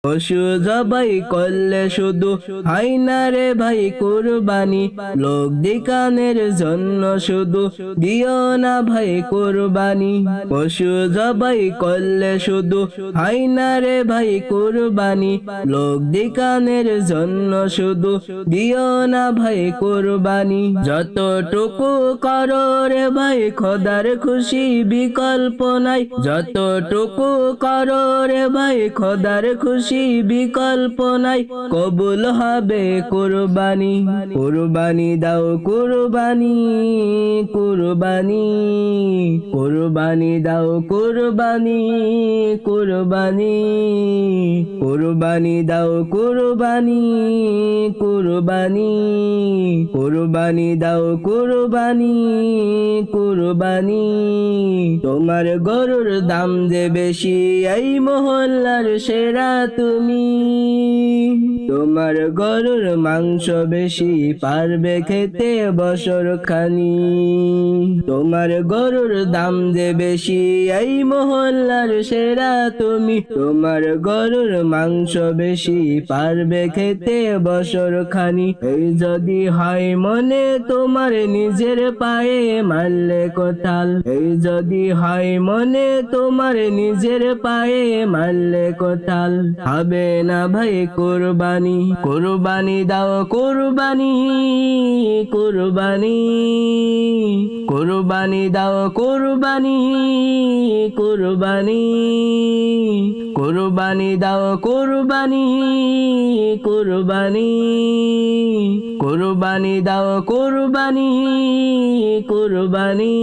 পশু জবাই করলে শুধু হয় না রে ভাই কুরবানি, লোক দেখানোর জন্য শুধু দিও না ভাই কুরবানি। পশু জবাই করলে শুধু হয় না রে ভাই কুরবানি, লোক দেখানোর জন্য শুধু দিও না ভাই কুরবানি। যতটুকু করো রে ভাই খোদার খুশি বিকল্প নাই, যতটুকু করো রে ভাই খোদার খুশি বিকল্প নাই, কবুল হবে কুরবানি। কুরবানি দাও কুরবানি, কুরবানি, কুরবানি দাও কুরবানি, কুরবানি, কুরবানি দাও কুরবানি, কুরবানি, কুরবানি দাও কুরবানি, কুরবানি। তোমার গরুর দাম যে বেশি এই মহল্লার সেরা তুমি, তোমার গরুর মাংস বেশি পারবে খেতে বছর খানি। তোমার গরুর দাম যে বেশি এই মহল্লার সেরা তুমি, তোমার গরুর মাংস বেশি পারবে খেতে বছর খানি। এই যদি হয় মনে তোমার নিজের পায়ে মারলে কোথাল, এই যদি হয় মনে তোমার নিজের পায়ে মারলে কোথাল, হবে না ভাই কুরবানি। কুরবানি দাও কুরবানি, কুরবানি, কুরবানি দাও কুরবানি, কুরবানি, কুরবানি দাও কুরবানি, কুরবানি, কুরবানি দাও কুরবানি, কুরবানি।